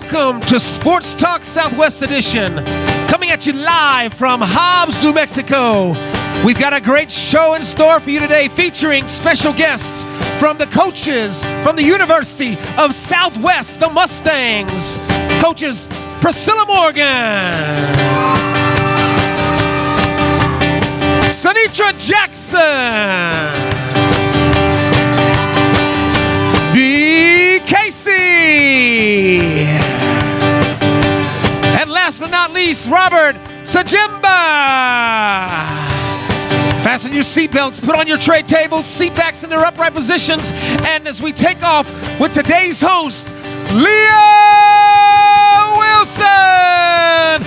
Welcome to Sports Talk Southwest Edition, coming at you live from Hobbs, New Mexico. We've got a great show in store for you today, featuring special guests from the coaches from the University of Southwest, the Mustangs. Coaches Priscilla Morgan, Sanitra Jackson, B. Casey, and last but not least, Robert Sajimba. Fasten your seatbelts, put on your tray tables, seat backs in their upright positions, and as we take off with today's host, Leah Wilson.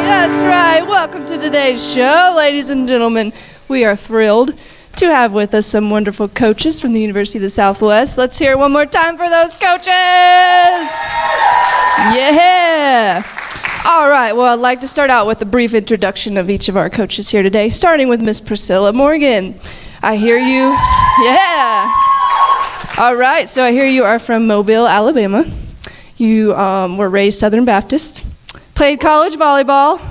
That's right. Welcome to today's show, ladies and gentlemen. We are thrilled to have with us some wonderful coaches from the University of the Southwest. Let's hear it one more time for those coaches. Yeah. All right. Well, I'd like to start out with a brief introduction of each of our coaches here today, starting with Miss Priscilla Morgan. I hear you. Yeah. All right. So I hear you are from Mobile, Alabama. You were raised Southern Baptist, played college volleyball,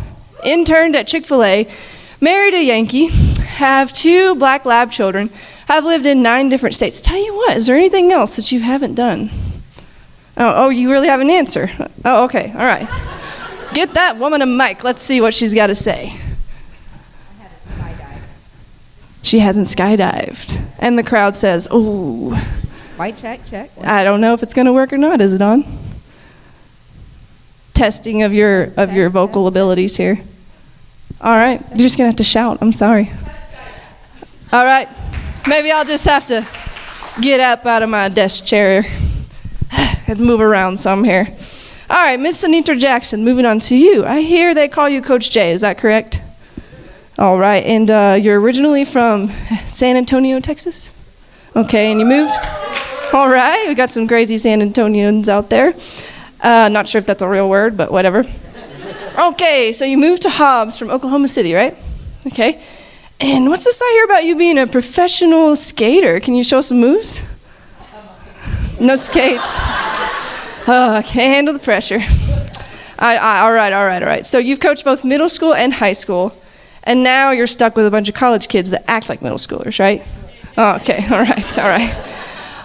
interned at Chick-fil-A, married a Yankee, have 2 black lab children, have lived in 9 different states. Tell you what, is there anything else that you haven't done? Oh, you really have an answer? Oh, okay, all right. Get that woman a mic. Let's see what she's got to say. I haven't skydived. She hasn't skydived. And the crowd says, ooh. White check. I don't know if it's going to work or not. Is it on? Testing of your vocal abilities here. All right, you're just going to have to shout. I'm sorry. All right, maybe I'll just have to get up out of my desk chair and move around some here. All right, Miss Sanitra Jackson, moving on to you. I hear they call you Coach J, is that correct? All right, and you're originally from San Antonio, Texas? Okay, and you moved? All right, we got some crazy San Antonians out there. Not sure if that's a real word, but whatever. Okay, so you moved to Hobbs from Oklahoma City, right? Okay. And what's this I hear about you being a professional skater? Can you show some moves? No skates. Oh, I can't handle the pressure. All right. So you've coached both middle school and high school, and now you're stuck with a bunch of college kids that act like middle schoolers, right? Oh, okay, all right.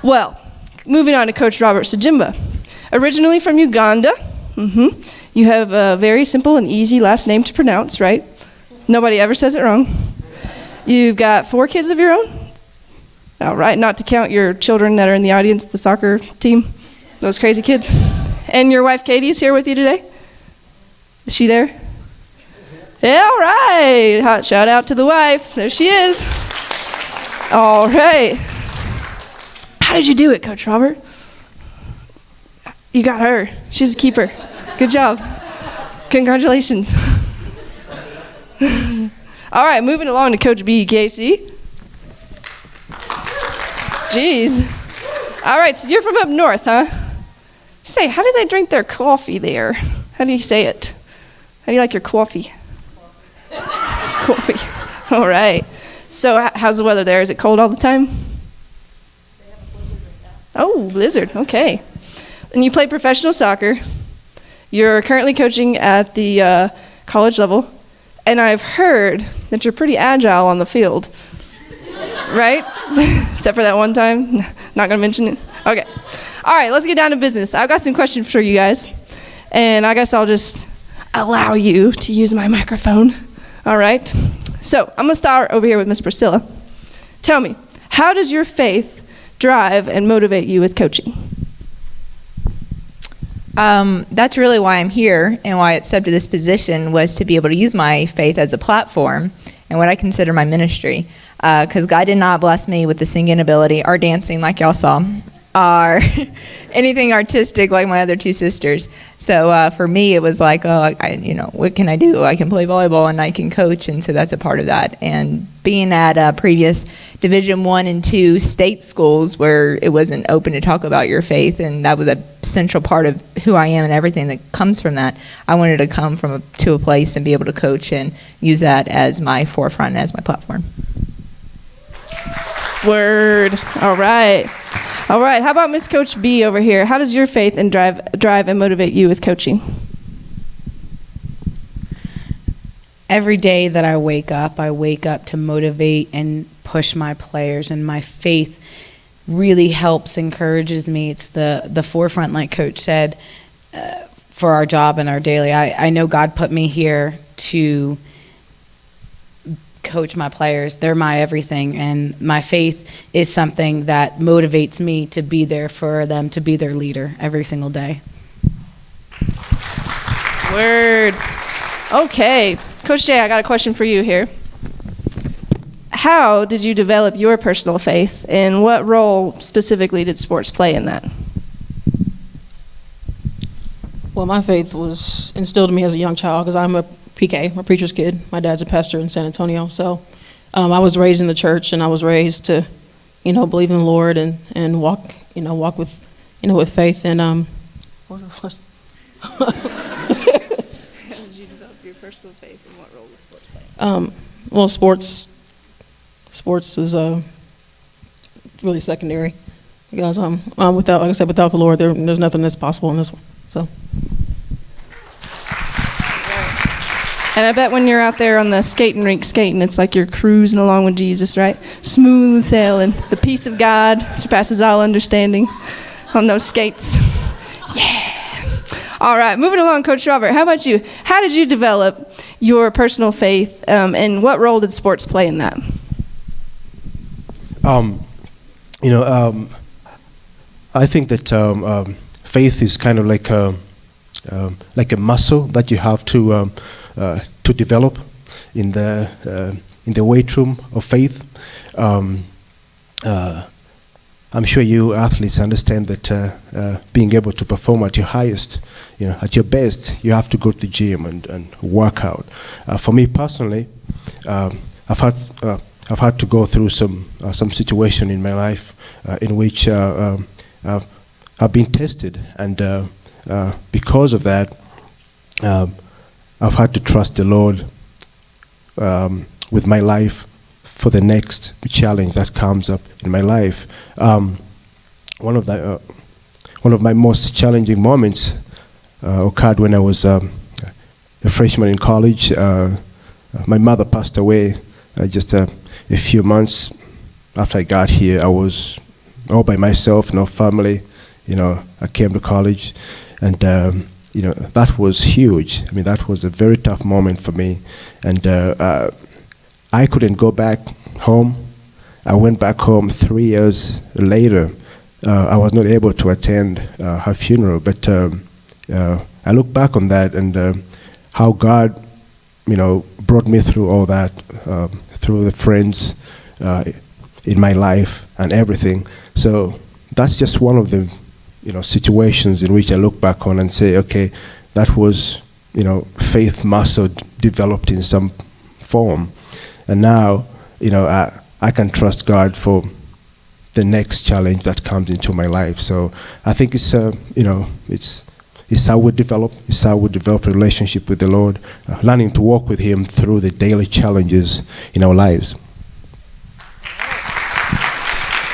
Well, moving on to Coach Robert Sajimba. Originally from Uganda. You have a very simple and easy last name to pronounce, right? Nobody ever says it wrong. You've got 4 kids of your own? All right, not to count your children that are in the audience, the soccer team, those crazy kids. And your wife Katie is here with you today? Is she there? Yeah, all right. Hot shout out to the wife. There she is. All right. How did you do it, Coach Robert? You got her. She's a keeper. Good job. Congratulations. All right, moving along to Coach B. Casey. Jeez. All right, so you're from up north, huh? Say, how do they drink their coffee there? How do you say it? How do you like your coffee? Coffee. All right. So how's the weather there? Is it cold all the time? Oh, blizzard. Okay. And you play professional soccer. You're currently coaching at the college level. And I've heard that you're pretty agile on the field. Right? Except for that one time. Not going to mention it. Okay. All right, let's get down to business. I've got some questions for you guys. And I guess I'll just allow you to use my microphone. All right? So I'm going to start over here with Miss Priscilla. Tell me, how does your faith drive and motivate you with coaching? That's really why I'm here and why I accepted this position, was to be able to use my faith as a platform and what I consider my ministry. Because God did not bless me with the singing ability or dancing like y'all saw. or anything artistic like my other two sisters. So for me, it was like, what can I do? I can play volleyball and I can coach, and so that's a part of that. And being at previous Division I and II state schools where it wasn't open to talk about your faith, and that was a central part of who I am and everything that comes from that, I wanted to come to a place and be able to coach and use that as my forefront, as my platform. Word. All right. How about Miss Coach B over here? How does your faith and drive and motivate you with coaching? Every day that I wake up to motivate and push my players, and my faith really helps, encourages me. It's the forefront, like Coach said, for our job and our daily. I know God put me here to coach my players. They're my everything, and my faith is something that motivates me to be there for them, to be their leader every single day. Word. Okay. Coach Jay, I got a question for you here. How did you develop your personal faith, and what role specifically did sports play in that? Well, my faith was instilled in me as a young child because I'm a PK, a preacher's kid. My dad's a pastor in San Antonio. So I was raised in the church, and I was raised to, believe in the Lord and walk with faith. And what was the question? How did you develop your personal faith, and what role did sports play? Well, sports is really secondary because without, like I said, without the Lord, there's nothing that's possible in this one. So. And I bet when you're out there on the skating rink skating, it's like you're cruising along with Jesus, right? Smooth sailing. The peace of God surpasses all understanding on those skates. Yeah. All right, moving along, Coach Robert. How about you? How did you develop your personal faith, and what role did sports play in that? I think that faith is kind of like a muscle that you have to develop in the weight room of faith. I'm sure you athletes understand that being able to perform at your highest, at your best, you have to go to the gym and work out. For me personally, I've had to go through some situation in my life in which I've been tested, and because of that, I've had to trust the Lord with my life for the next challenge that comes up in my life. One of my most challenging moments occurred when I was a freshman in college. My mother passed away just a few months after I got here. I was all by myself, no family. I came to college, and that was huge. I mean, that was a very tough moment for me, and I couldn't go back home. I went back home 3 years later. I was not able to attend her funeral, but I look back on that and how God, brought me through all that, through the friends in my life and everything. So that's just one of the situations in which I look back on and say, okay, that was faith muscle developed in some form, and now I can trust God for the next challenge that comes into my life. So I think it's how we develop. It's how we develop a relationship with the Lord, learning to walk with Him through the daily challenges in our lives.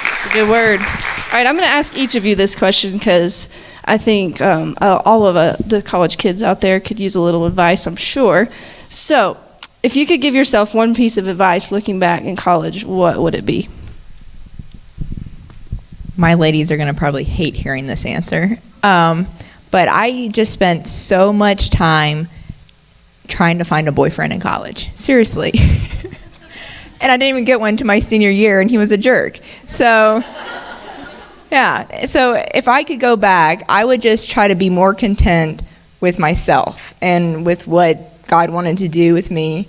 That's a good word. All right, I'm going to ask each of you this question because I think all of the college kids out there could use a little advice, I'm sure. So, if you could give yourself one piece of advice looking back in college, what would it be? My ladies are going to probably hate hearing this answer. But I just spent so much time trying to find a boyfriend in college. Seriously. And I didn't even get one to my senior year, and he was a jerk. So, yeah. So if I could go back, I would just try to be more content with myself and with what God wanted to do with me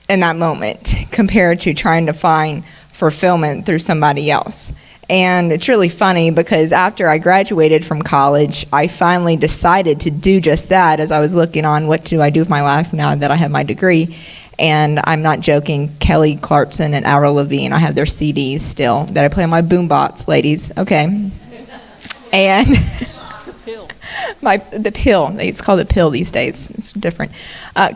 in that moment compared to trying to find fulfillment through somebody else. And it's really funny because after I graduated from college, I finally decided to do just that as I was looking on what do I do with my life now that I have my degree. And I'm not joking, Kelly Clarkson and Avril Lavigne, I have their CDs still that I play on my boombox, ladies. Okay. And the pill, it's called the pill these days. It's different.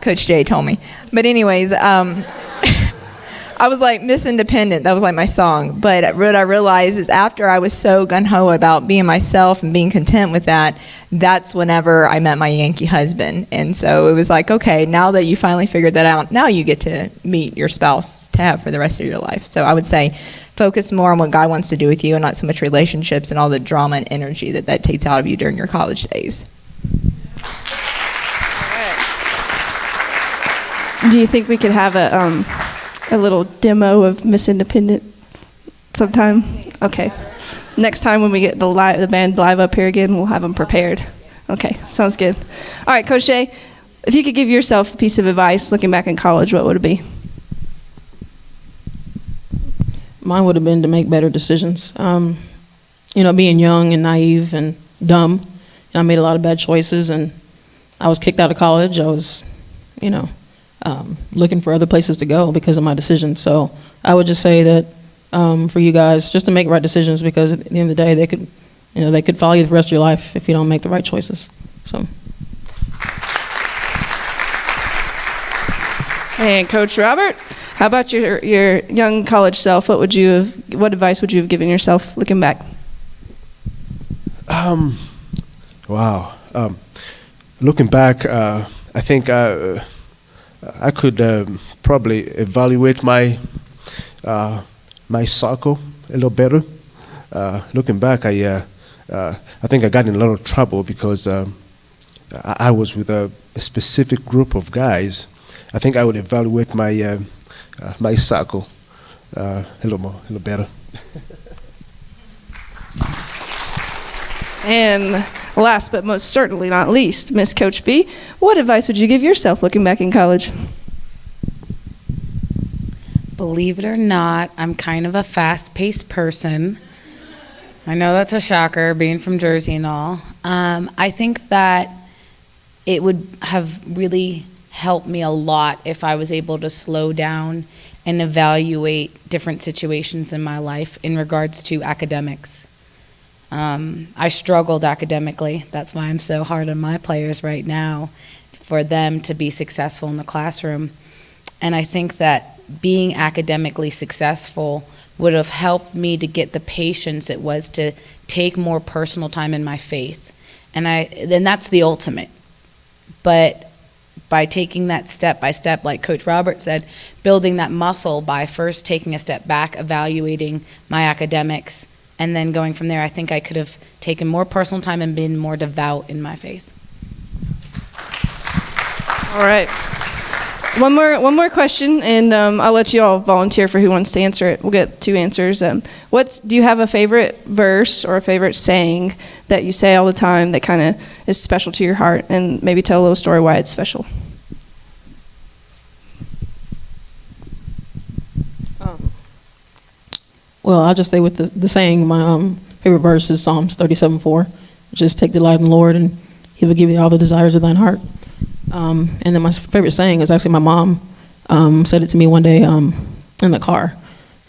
Coach Jay told me. But anyways, I was like Miss Independent. That was like my song. But what I realized is after I was so gung-ho about being myself and being content with that, that's whenever I met my Yankee husband. And so it was like, okay, now that you finally figured that out, now you get to meet your spouse to have for the rest of your life. So I would say focus more on what God wants to do with you and not so much relationships and all the drama and energy that takes out of you during your college days. Do you think we could have a little demo of Miss Independent sometime? Okay. Next time when we get the band live up here again, we'll have them prepared. Okay, sounds good. All right, Coach Jay, if you could give yourself a piece of advice looking back in college, what would it be? Mine would have been to make better decisions. Being young and naive and dumb, I made a lot of bad choices, and I was kicked out of college. I was, looking for other places to go because of my decisions. So I would just say that for you guys, just to make right decisions, because at the end of the day, they could follow you the rest of your life if you don't make the right choices. So. And Coach Robert, how about your young college self? What advice would you have given yourself looking back? Wow. Looking back, I think I could probably evaluate my circle a little better. Looking back, I think I got in a lot of trouble because I was with a specific group of guys. I think I would evaluate my my circle a little better. And last but most certainly not least, Miss Coach B, what advice would you give yourself looking back in college? Believe it or not, I'm kind of a fast-paced person. I know that's a shocker, being from Jersey and all. I think that it would have really helped me a lot if I was able to slow down and evaluate different situations in my life in regards to academics. I struggled academically. That's why I'm so hard on my players right now, for them to be successful in the classroom. And I think that being academically successful would have helped me to get the patience it was to take more personal time in my faith. And then that's the ultimate. But by taking that step by step, like Coach Robert said, building that muscle by first taking a step back, evaluating my academics, and then going from there, I think I could have taken more personal time and been more devout in my faith. All right. One more question, and I'll let you all volunteer for who wants to answer it. We'll get 2 answers. Do you have a favorite verse or a favorite saying that you say all the time that kind of is special to your heart, and maybe tell a little story why it's special? Well, I'll just say with the saying, my favorite verse is Psalms 37:4. Just take delight in the Lord, and He will give you all the desires of thine heart. And then my favorite saying is actually my mom said it to me one day in the car.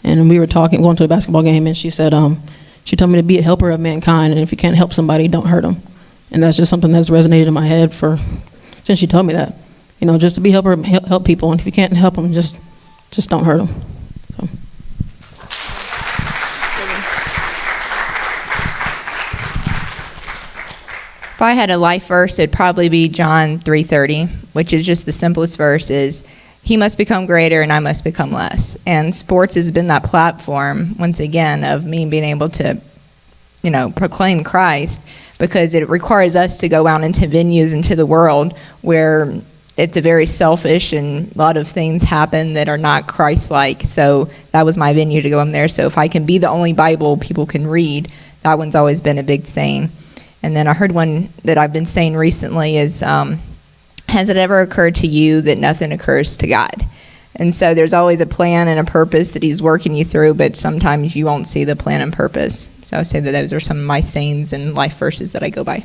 And we were going to a basketball game, and she said, she told me to be a helper of mankind, and if you can't help somebody, don't hurt them. And that's just something that's resonated in my head since she told me that. Just to be a helper, help people, and if you can't help them, just don't hurt them. So. If I had a life verse, it'd probably be John 3:30, which is just the simplest verse is, He must become greater and I must become less. And sports has been that platform, once again, of me being able to, proclaim Christ, because it requires us to go out into venues, into the world, where it's a very selfish and a lot of things happen that are not Christ-like. So that was my venue to go in there. So if I can be the only Bible people can read, that one's always been a big saying. And then I heard one that I've been saying recently is, has it ever occurred to you that nothing occurs to God? And so there's always a plan and a purpose that he's working you through, but sometimes you won't see the plan and purpose. So I would say that those are some of my sayings and life verses that I go by.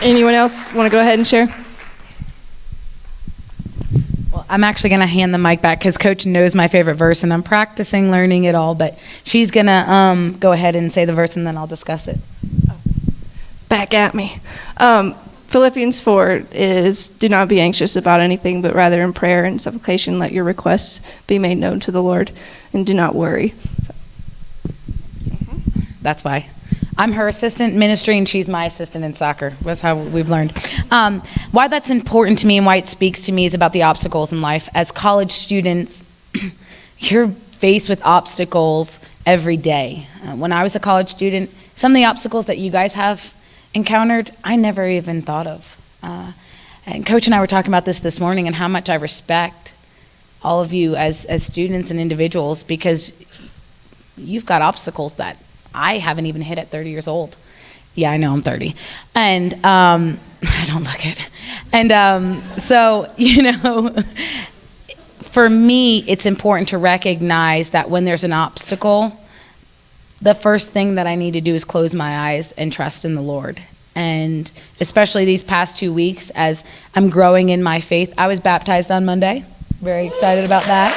Anyone else want to go ahead and share? Well, I'm actually going to hand the mic back because Coach knows my favorite verse, and I'm practicing learning it all. But she's going to go ahead and say the verse, and then I'll discuss it. Back at me. Philippians 4 is, do not be anxious about anything, but rather in prayer and supplication let your requests be made known to the Lord, and do not worry. That's why. I'm her assistant in ministry, and she's my assistant in soccer. That's how we've learned. Why that's important to me and why it speaks to me is about the obstacles in life. As college students, you're faced with obstacles every day. When I was a college student, some of the obstacles that you guys have encountered, I never even thought of. And Coach and I were talking about this morning and how much I respect all of you as students and individuals, because you've got obstacles that I haven't even hit at 30 years old. Yeah, I know I'm 30. And I don't look it. And so, for me, it's important to recognize that when there's an obstacle, the first thing that I need to do is close my eyes and trust in the Lord. And especially these past 2 weeks, as I'm growing in my faith. I was baptized on Monday. Very excited about that.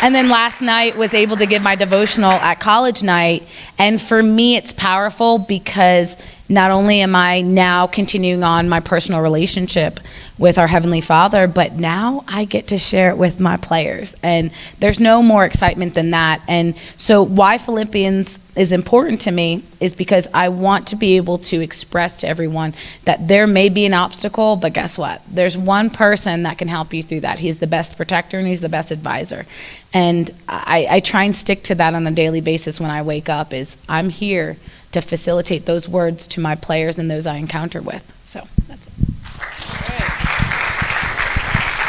And then last night was able to give my devotional at college night. And for me, it's powerful because not only am I now continuing on my personal relationship with our Heavenly Father, but now I get to share it with my players. And there's no more excitement than that. And so why Philippians is important to me is because I want to be able to express to everyone that there may be an obstacle, but guess what? There's one person that can help you through that. He's the best protector and he's the best advisor. And I try and stick to that on a daily basis when I wake up, is I'm here to facilitate those words to my players and those I encounter with. So that's it.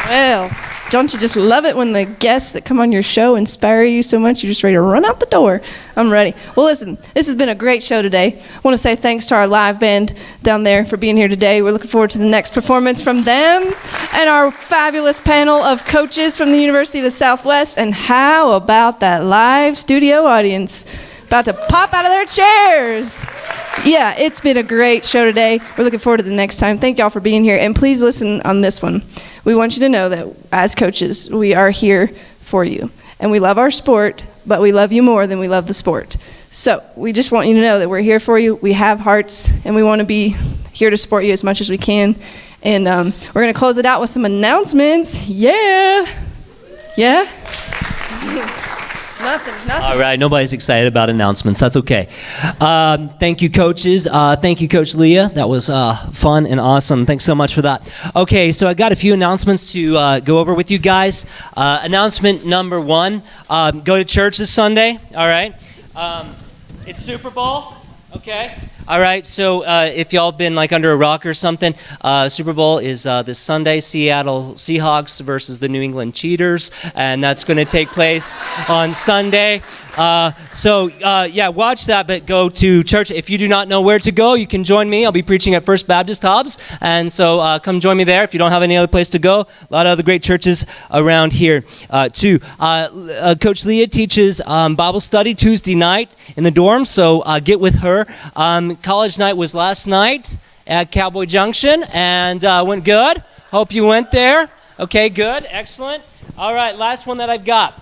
Well, don't you just love it when the guests that come on your show inspire you so much you're just ready to run out the door? I'm ready. Well, listen, this has been a great show today. I want to say thanks to our live band down there for being here today. We're looking forward to the next performance from them and our fabulous panel of coaches from the University of the Southwest. And how about that live studio audience? About to pop out of their chairs. Yeah, it's been a great show today. We're looking forward to the next time. Thank y'all for being here. And please listen on this one. We want you to know that as coaches, we are here for you. And we love our sport, but we love you more than we love the sport. So we just want you to know that we're here for you. We have hearts, and we want to be here to support you as much as we can. And we're going to close it out with some announcements. Yeah. Yeah? Nothing. All right, nobody's excited about announcements. That's okay. Thank you, coaches. Thank you, Coach Leah. That was fun and awesome. Thanks so much for that. Okay, so I got a few announcements to go over with you guys. Announcement number one, go to church this Sunday, all right? It's Super Bowl, okay? All right, so if y'all been like under a rock or something, Super Bowl is this Sunday, Seattle Seahawks versus the New England Cheaters, and that's going to take place on Sunday. Yeah, watch that, but go to church. If you do not know where to go, you can join me. I'll be preaching at First Baptist Hobbs, and so come join me there. If you don't have any other place to go, a lot of other great churches around here too. Coach Leah teaches Bible study Tuesday night in the dorm, so get with her. College night was last night at Cowboy Junction, and went good. Hope you went there. Okay, good, excellent. All right, last one that I've got.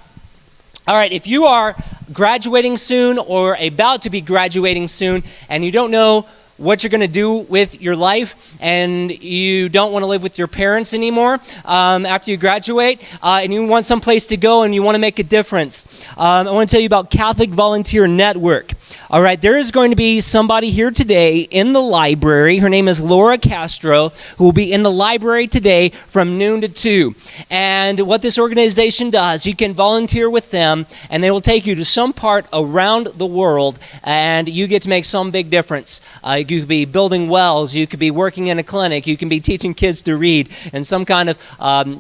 All right, if you are graduating soon or about to be graduating soon and you don't know what you're going to do with your life and you don't want to live with your parents anymore after you graduate and you want some place to go and you want to make a difference, I want to tell you about Catholic Volunteer Network. All right, there is going to be somebody here today in the library. Her name is Laura Castro, who will be in the library today from noon to 2. And what this organization does, you can volunteer with them, and they will take you to some part around the world, and you get to make some big difference. You could be building wells, you could be working in a clinic, you can be teaching kids to read in some kind of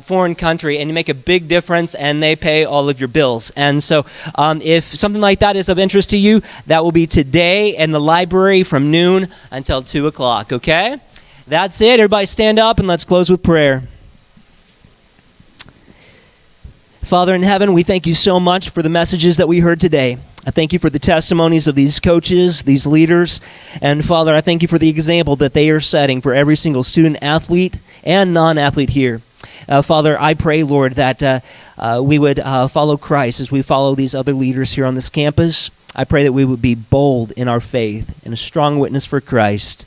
foreign country, and you make a big difference, and they pay all of your bills. And so if something like that is of interest to you, that will be today in the library from noon until 2 o'clock, okay? That's it. Everybody stand up and let's close with prayer. Father in heaven, we thank you so much for the messages that we heard today. I thank you for the testimonies of these coaches, these leaders, and Father, I thank you for the example that they are setting for every single student, athlete, and non-athlete here. Father, I pray, Lord, that we would follow Christ as we follow these other leaders here on this campus. I pray that we would be bold in our faith and a strong witness for Christ.